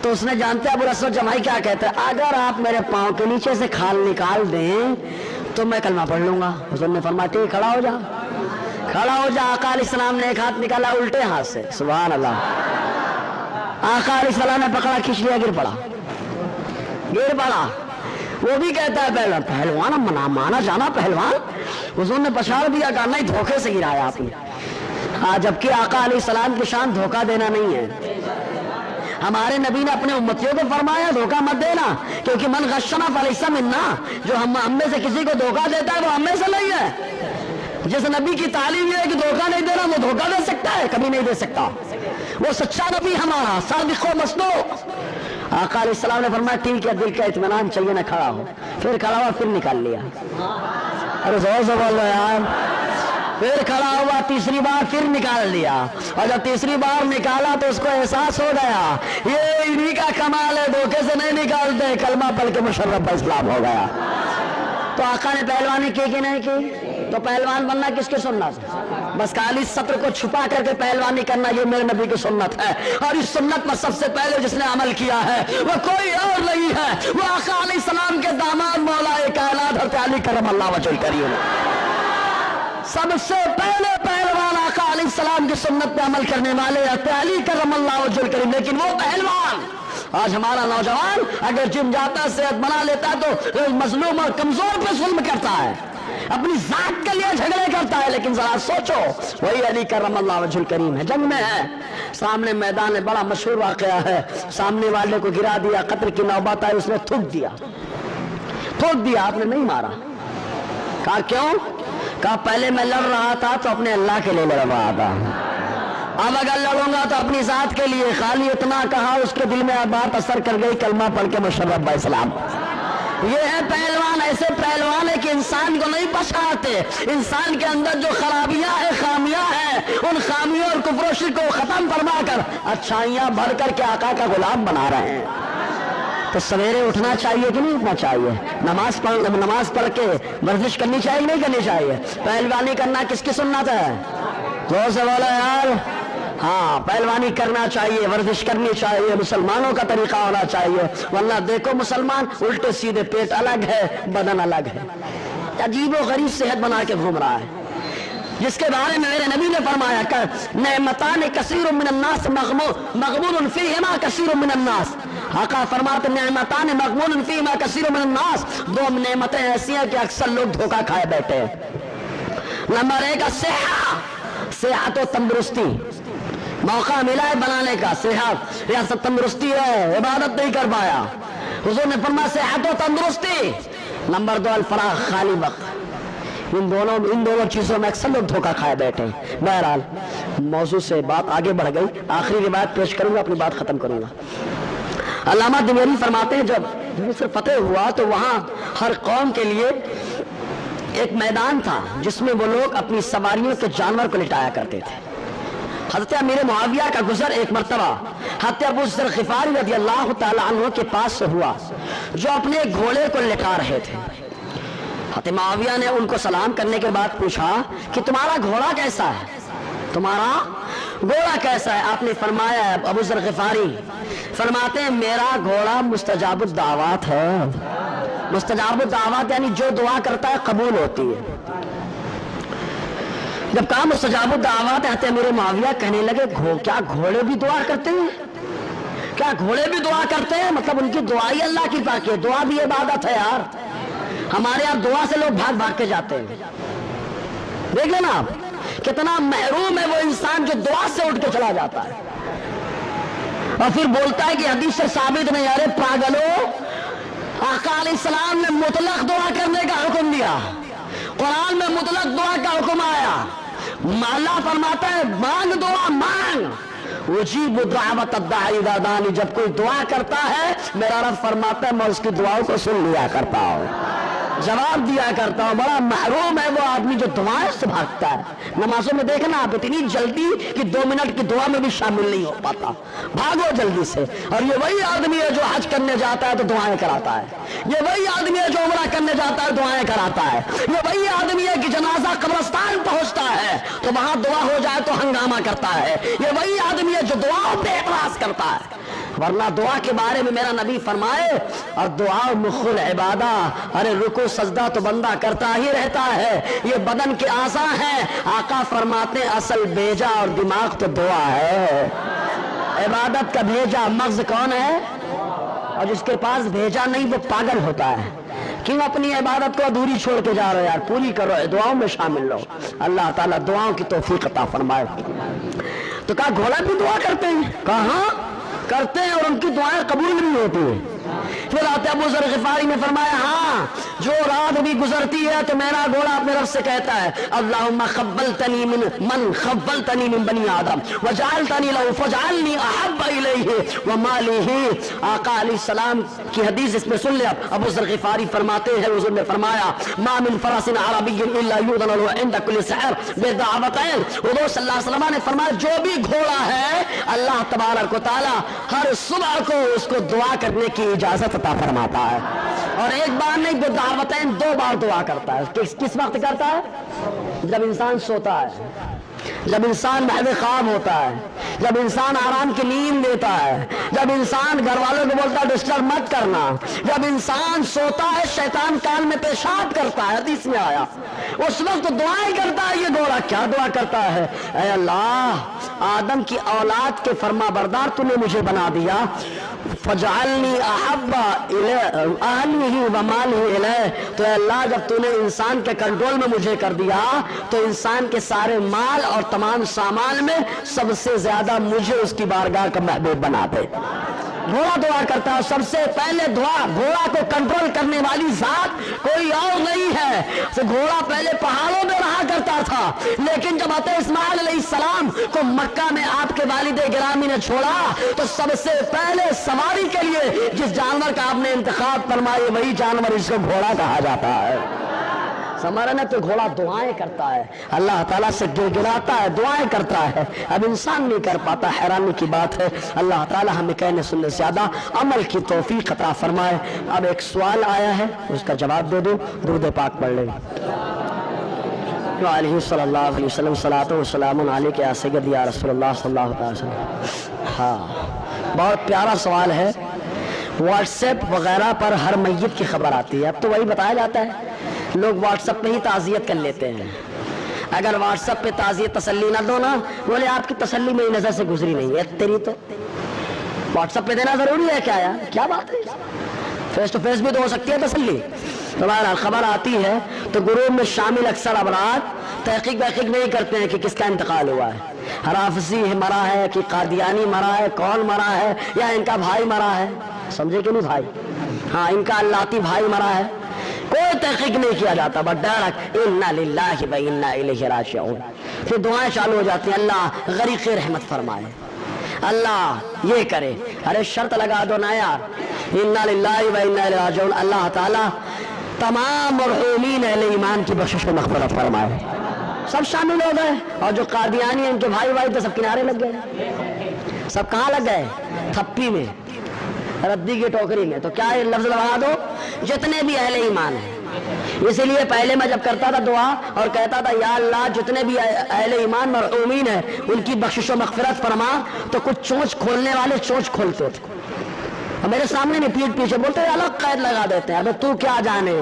تو اس نے جانتے ابو الاسود جمحی کیا کہتے ہیں, اگر آپ میرے پاؤں کے نیچے سے کھال نکال دیں تو میں کلمہ پڑھ لوں گا. حضور نے فرمایا ٹھیک, کھڑا ہو جا. کھڑا ہو جا. آقا علیہ السلام نے ایک ہاتھ نکالا الٹے ہاتھ سے, سبحان اللہ. آقا علیہ السلام نے پکڑا, کھینچ لیا, گر پڑا. وہ بھی کہتا ہے پہلوان مانا جانا پہلوان. حضور نے پچھاڑ دیا, کہا نہیں, دھوکے سے گرایا آپ نے. جبکہ آقا علیہ السلام کی شان دھوکہ دینا نہیں ہے. ہمارے نبی نے اپنے امتیوں کو فرمایا دھوکہ مت دینا, کیونکہ من غشنا فلیس منا, جو ہم میں سے کسی کو دھوکہ دیتا ہے وہ ہم میں سے نہیں ہے. جس نبی کی تعلیم یہ ہے کہ دھوکہ نہیں دینا, وہ دھوکہ دے سکتا ہے؟ کبھی نہیں دے سکتا. وہ سچا نبی ہمارا, صادق و مصدوق. آقا علیہ السلام نے فرمایا ٹھیک ہے, دل کا اطمینان چاہیے, نہ کھڑا ہو. پھر کھڑا ہوا, پھر نکال لیا. ارے زور سے بول رہے یار. پھر کھڑا ہوا, تیسری بار پھر نکال لیا. اور جب تیسری بار نکالا تو اس کو احساس ہو گیا یہ انہی کا کمال ہے, دھوکے سے نہیں نکالتے. کلمہ پڑھ کے مشرف اسلام ہو گیا. تو آقا نے پہلوانی کی کہ نہیں کی؟ تو پہلوان بننا کس کی سنت ہے؟ بس خالی سطر کو چھپا کر کے پہلوانی کرنا یہ میرے نبی کی سنت ہے. اور اس سنت پر سب سے پہلے جس نے عمل کیا ہے وہ کوئی اور نہیں ہے, وہ آقا علیہ السلام کے داماد مولا کائنات حضرت علی کرم اللہ وجہ الکریم. سب سے پہلے پہلوان آقا علیہ السلام کی سنت پہ عمل کرنے والے حضرت علی کرم اللہ وجہ الکریم. لیکن وہ پہلوان, آج ہمارا نوجوان اگر جم جاتا, صحت بنا لیتا تو مظلوم اور کمزور پہ ظلم کرتا ہے, اپنی ذات کے لیے جھگڑے کرتا ہے. لیکن ذرا سوچو, وہی علی کرم اللہ وجہ الکریم ہے, جنگ میں ہے, سامنے میدان ہے, بڑا مشہور واقعہ ہے. سامنے والے کو گرا دیا, قتل کی نوبت آئی, اس نے تھوک دیا. آپ نے نہیں مارا. کہا کیوں؟ کہا پہلے میں لڑ رہا تھا تو اپنے اللہ کے لیے لڑ رہا تھا, اب اگر لڑوں گا تو اپنی ذات کے لیے، خالی اتنا کہا اس کے دل میں بات اثر کر گئی، کلمہ پڑھ کے مشرف با اسلام۔ یہ ہے پہلوان، ایسے پہلوان ہے کہ انسان کو نہیں پچھاڑتے، انسان کے اندر جو خرابیاں ہیں، خامیاں ہیں، ان خامیوں اور کفر و شرک کو ختم فرما کر اچھائیاں بھر کر کے آقا کا غلام بنا رہے ہیں۔ تو سویرے اٹھنا چاہیے کہ نہیں اٹھنا چاہیے؟ نماز پڑھ کے ورزش کرنی چاہیے کہ نہیں کرنی چاہیے؟ پہلوانی کرنا کس کی سنت ہے؟ زور سے بولا یار۔ ہاں، پہلوانی کرنا چاہیے، ورزش کرنی چاہیے، مسلمانوں کا طریقہ ہونا چاہیے، ورنہ دیکھو مسلمان الٹے سیدھے، پیٹ الگ ہے، بدن الگ ہے، عجیب و غریب صحت بنا کے گھوم رہا ہے، جس کے بارے میں میرے نبی نے فرمایا کہ نعمتان کثیر من الناس مغبون فیہما کثیر من الناس۔ آقا فرماتے نعمتان مغبون فیہما کثیر من الناس، دو نعمتیں ایسی ہیں کہ اکثر لوگ دھوکہ کھائے بیٹھے ہیں۔ نمبر 1 صحت و تندرستی، موقع ملا ہے بنانے کا، صحت یا تندرستی ہے، عبادت نہیں کر پایا، حضور نے فرمایا صحت و تندرستی۔ نمبر 2 الفراغ، خالی وقت۔ ان دونوں چیزوں میں اکثر لوگ دھوکہ کھائے بیٹھے ہیں۔ بہرحال موضوع سے بات آگے بڑھ گئی، آخری روایت پیش کروں گا، اپنی بات ختم کروں گا۔ علامہ دمری فرماتے ہیں جب مصر فتح ہوا تو وہاں ہر قوم کے لیے ایک میدان تھا جس میں وہ لوگ اپنی سواریوں کے جانور کو لٹایا کرتے تھے۔ حضرت امیر معاویہ کا گزر ایک مرتبہ حضرت ابو ذر غفاری رضی اللہ تعالی عنہ کے پاس سے ہوا، جو اپنے گھوڑے کو لٹا رہے تھے۔ حضرت معاویہ نے ان کو سلام کرنے کے بعد پوچھا کہ تمہارا گھوڑا کیسا ہے؟ تمہارا گھوڑا کیسا ہے؟ آپ نے فرمایا، ابو ذر غفاری فرماتے ہیں میرا گھوڑا مستجاب الدعوات ہے۔ مستجاب الدعوات یعنی جو دعا کرتا ہے قبول ہوتی ہے۔ جب کہا مستجاب الدعوات، حضرت امیر معاویہ کہنے لگے کیا گھوڑے بھی دعا کرتے ہیں؟ کیا گھوڑے بھی دعا کرتے ہیں؟ مطلب ان کی دعا ہی اللہ کی پاکی ہے، دعا بھی عبادت ہے یار۔ ہمارے یہاں دعا سے لوگ بھاگ بھاگ کے جاتے ہیں، دیکھ لینا آپ کتنا محروم ہے وہ انسان جو دعا سے اٹھ کے چلا جاتا ہے اور پھر بولتا ہے کہ حدیث سے ثابت نہیں۔ ارے پاگلو، آقا علیہ السلام نے مطلق دعا کرنے کا حکم دیا، قرآن میں مطلق دعا کا حکم آیا، اللہ فرماتا ہے مانگ دعا مانگ، اجیب دعوت الداعی اذا دعانی، جب کوئی دعا کرتا ہے میرا رب فرماتا ہے میں اس کی دعاؤں کو سن لیا کرتا ہوں، جواب دیا کرتا ہوں۔ بڑا محروم ہے وہ آدمی جو دعائیں سے بھاگتا ہے۔ نمازوں میں دیکھنا آپ اتنی جلدی کہ 2 منٹ کی دعا میں بھی شامل نہیں ہو پاتا، بھاگو جلدی سے۔ اور یہ وہی آدمی ہے جو حج کرنے جاتا ہے تو دعائیں کراتا ہے، یہ وہی آدمی ہے جو عمرہ کرنے جاتا ہے دعائیں کراتا ہے، یہ وہی آدمی ہے کہ جنازہ قبرستان پہنچتا ہے تو وہاں دعا ہو جائے تو ہنگامہ کرتا ہے، یہ وہی آدمی ہے جو دعاؤں پہ اعتراض کرتا ہے۔ ورنہ دعا کے بارے میں میرا نبی فرمائے اور دعا مخ العبادہ، ارے رکوع سجدہ تو بندہ کرتا ہی رہتا ہے، یہ بدن کے اعضاء ہیں۔ آقا فرماتے ہیں اصل بھیجا اور دماغ تو دعا ہے، عبادت کا بھیجا مغز کون ہے؟ اور جس کے پاس بھیجا نہیں وہ پاگل ہوتا ہے۔ کیوں اپنی عبادت کو ادھوری چھوڑ کے جا رہے یار؟ پوری کرو، دعاؤں میں شامل لو، اللہ تعالیٰ دعاؤں کی توفیق عطا فرمائے۔ تو کہا گھوڑا بھی دعا کرتے ہیں؟ کہاں کرتے ہیں اور ان کی دعائیں قبول نہیں ہوتی ہیں۔ پھر آتے ابو ذر غفاری نے فرمایا ہاں جو رات بھی گزرتی ہے تو میرا گھوڑا اپنے رب سے کہتا ہے اللہم خبلتنی من بنی آدم وجعلتنی لہو فجعلنی احب الیہ ومالیہ۔ آقا علیہ السلام کی حدیث اس میں سن لیا، ابو ذر غفاری فرماتے ہیں حضور نے فرمایا ما من فرس عربی الا یؤذن له عند كل سحر بدعوتین۔ حضور صلی اللہ علیہ وسلم نے فرمایا جو بھی گھوڑا ہے اللہ تبارک و تعالی ہر صبح کو اس کو دعا کرنے کی اجازت عطا فرماتا ہے، اور ایک بار نہیں دو دعوتیں 2 بار دعا کرتا ہے۔ کس وقت کرتا ہے؟ جب انسان سوتا ہے، جب انسان محو خواب ہوتا ہے، جب انسان آرام کی نیند لیتا ہے، جب انسان گھر والوں کو بولتا ہے ڈسٹرب مت کرنا، جب انسان سوتا ہے شیطان کان میں پیشاب کرتا ہے، حدیث میں آیا، اس وقت دعائیں کرتا ہے۔ یہ گھوڑا کیا دعا کرتا ہے؟ اے اللہ آدم کی اولاد کے فرما بردار تو نے مجھے بنا دیا، فجعلنی احب اہلہ ومالہ الیہ، تو اے اللہ جب تو نے انسان کے کنٹرول میں مجھے کر دیا تو انسان کے سارے مال اور تمام سامان میں سب سے زیادہ مجھے اس کی بارگاہ کا محبوب بنا دے۔ گھوڑا دعا کرتا ہے، سب سے پہلے دعا گھوڑا کو کنٹرول کرنے والی ذات کوئی اور نہیں ہے۔ گھوڑا پہلے پہاڑوں میں رہا کرتا تھا، لیکن جب حضرت اسماعیل علیہ السلام کو مکہ میں آپ کے والد گرامی نے چھوڑا تو سب سے پہلے سواری کے لیے جس جانور کا آپ نے انتخاب فرمایا وہی جانور اس کو گھوڑا کہا جاتا ہے۔ سمجھ میں تو گھوڑا دعائیں کرتا ہے، اللہ تعالیٰ سے گڑگڑاتا ہے، دعائیں کرتا ہے، اب انسان نہیں کر پاتا، حیرانی کی بات ہے۔ اللہ تعالیٰ ہمیں کہنے سننے سے زیادہ عمل کی توفیق عطا فرمائے۔ اب ایک سوال آیا ہے، اس کا جواب دے دو، درود پاک پڑھ لیں۔ علیہ صلی اللہ علیہ وسلم صلاۃ و سلام علیک یا سید یا رسول اللہ صلی اللہ علیہ وسلم۔ ہاں، بہت پیارا سوال ہے۔ واٹس ایپ وغیرہ پر ہر میت کی خبر آتی ہے، اب تو وہی بتایا جاتا ہے، لوگ واٹس ایپ پہ ہی تعزیت کر لیتے ہیں۔ اگر واٹس ایپ پہ تعزیت تسلی نہ دو نا، بولے آپ کی تسلی میری نظر سے گزری نہیں ہے، تیری تو واٹس ایپ پہ دینا ضروری ہے کیا یار؟ کیا بات ہے، فیس ٹو فیس بھی تو ہو سکتی ہے تسلی۔ تو بہرحال خبر آتی ہے تو گروپ میں شامل اکثر افراد تحقیق بحقیق نہیں کرتے ہیں کہ کس کا انتقال ہوا ہے، حرافظی مرا ہے کہ قادیانی مرا ہے، کون مرا ہے، یا ان کا بھائی مرا ہے، سمجھے کہ نہیں بھائی؟ ہاں، ان کا اللاتی بھائی مرا ہے، کوئی تحقیق نہیں کیا جاتا، بس ڈائریکٹ انا للہ و انا الیہ راجعون۔ پھر دعائیں چالو ہو جاتی ہیں، اللہ غریق رحمت فرمائے، اللہ یہ کرے، ارے شرط لگا دو نا یار، انا للہ و انا الیہ راجعون، اللہ تعالیٰ تمام مرحومین اہل ایمان کی بخشش و مغفرت فرمائے۔ سب شامل ہو گئے، اور جو قادیانی ہیں ان کے بھائی تو سب کنارے لگ گئے، سب کہاں لگ گئے؟ تھپی میں، ردی کی ٹوکری میں۔ تو کیا یہ لفظ لگا دو، جتنے بھی اہل ایمان ہیں۔ اسی لیے پہلے میں جب کرتا تھا دعا اور کہتا تھا یا اللہ جتنے بھی اہل ایمان مرحومین ہیں ان کی بخشش و مغفرت فرما، تو کچھ چونچ کھولنے والے چونچ کھولتے تھے، اور میرے سامنے نہیں پیٹ پیچھے بولتے الگ قید لگا دیتے ہیں، ابے تو کیا جانے،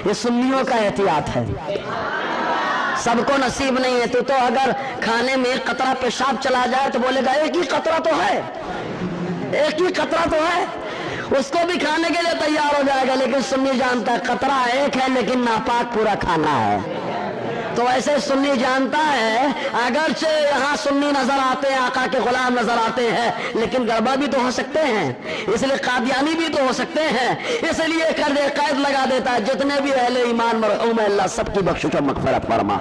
یہ سنیوں کا احتیاط ہے، سب کو نصیب نہیں ہے۔ تو اگر کھانے میں ایک قطرہ پیشاب چلا جائے تو بولے گا ایک ہی قطرہ تو ہے، ایک ہی قطرہ تو ہے، اس کو بھی کھانے کے لیے تیار ہو جائے گا، لیکن سنی جانتا ہے قطرہ ایک ہے لیکن ناپاک پورا کھانا ہے۔ تو ایسے سنی جانتا ہے اگرچہ یہاں سنی نظر آتے ہیں، آقا کے غلام نظر آتے ہیں، لیکن گڑبڑ بھی تو ہو سکتے ہیں، اس لیے قادیانی بھی تو ہو سکتے ہیں، اس لیے قید لگا دیتا ہے جتنے بھی اہل ایمان مرحوم ہے اللہ سب کی بخشش و مغفرت فرما۔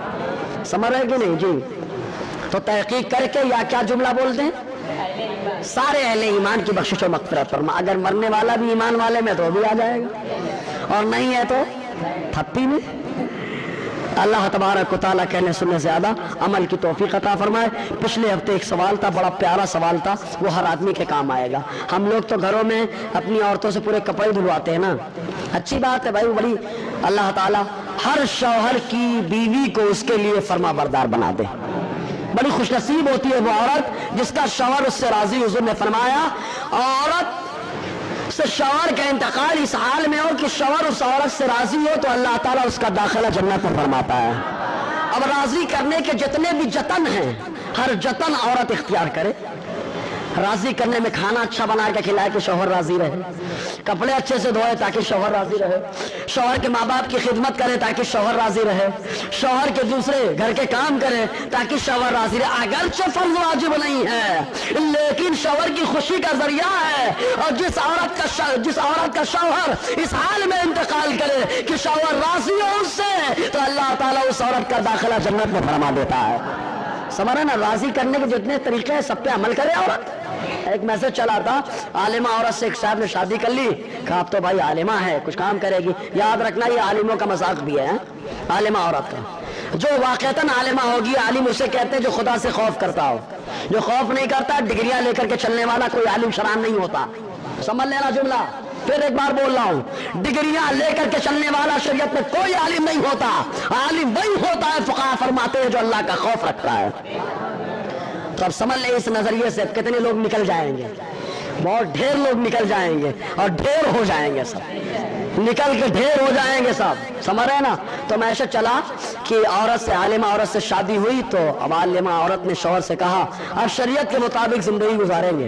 سمجھ رہے کہ نہیں جی؟ تو تحقیق کر کے یا کیا جملہ بولتے ہیں، سارے اہل ایمان کی بخشش و مغفرت فرما۔ اگر مرنے والا بھی ایمان والے میں تو بھی آ جائے گا، اور نہیں ہے تو تھپی میں۔ اللہ تبارک و تعالیٰ کہنے سننے سے زیادہ عمل کی توفیق عطا فرمائے۔ پچھلے ہفتے ایک سوال تھا، بڑا پیارا سوال تھا، وہ ہر آدمی کے کام آئے گا۔ ہم لوگ تو گھروں میں اپنی عورتوں سے پورے کپڑے دھلواتے ہیں نا، اچھی بات ہے بھائی، بڑی اللہ تعالیٰ ہر شوہر کی بیوی کو اس کے لیے فرما بردار بنا دے، بڑی خوش نصیب ہوتی ہے وہ عورت جس کا شوہر اس سے راضی۔ حضور نے فرمایا عورت سے شوہر کا انتقال اس حال میں ہو کہ شوہر اس عورت سے راضی ہو تو اللہ تعالیٰ اس کا داخلہ جنت میں فرماتا ہے۔ اب راضی کرنے کے جتنے بھی جتن ہیں، ہر جتن عورت اختیار کرے، راضی کرنے میں کھانا اچھا بنا کے کھلائے کہ شوہر راضی رہے، کپڑے اچھے سے دھوئے تاکہ شوہر راضی رہے، شوہر کے ماں باپ کی خدمت کرے تاکہ شوہر راضی رہے، شوہر کے دوسرے گھر کے کام کرے تاکہ شوہر راضی رہے۔ اگرچہ فرض واجب نہیں ہے لیکن شوہر کی خوشی کا ذریعہ ہے، اور جس عورت کا شوہر اس حال میں انتقال کرے کہ شوہر راضی ہو اس سے تو اللہ تعالیٰ اس عورت کا داخلہ جنت میں فرما دیتا ہے۔ سمجھ رہے نا، راضی کرنے کے جتنے طریقے ہیں سب پہ عمل کرے عورت۔ ایک میسج چلا تھا، عالمہ عورت سے ایک صاحب نے شادی کر لی، کہا اب تو بھائی عالمہ ہے کچھ کام کرے گی، یاد رکھنا یہ عالموں کا مذاق بھی ہے، عالمہ عورت کا، جو واقعتاً عالمہ ہوگی عالم اسے کہتے ہیں جو خدا سے خوف کرتا ہو، جو خوف نہیں کرتا ڈگریاں لے کر کے چلنے والا کوئی عالم شران نہیں ہوتا۔ سمجھ لینا جملہ، پھر ایک بار بول رہا ہوں، ڈگریاں لے کر کے چلنے والا شریعت میں کوئی عالم نہیں ہوتا، عالم وہی ہوتا ہے فقہا فرماتے ہیں جو اللہ کا خوف رکھتا ہے۔ تو اب سمجھ لیں اس نظریے سے کتنے لوگ نکل جائیں گے، بہت ڈھیر لوگ نکل جائیں گے، اور ڈھیر ہو جائیں گے، سب نکل کے ڈھیر ہو جائیں گے سب، سمجھ رہے نا۔ تو میسج چلا کہ عورت سے عالمہ عورت سے شادی ہوئی تو اب عالمہ عورت نے شوہر سے کہا اب شریعت کے مطابق زندگی گزاریں گے۔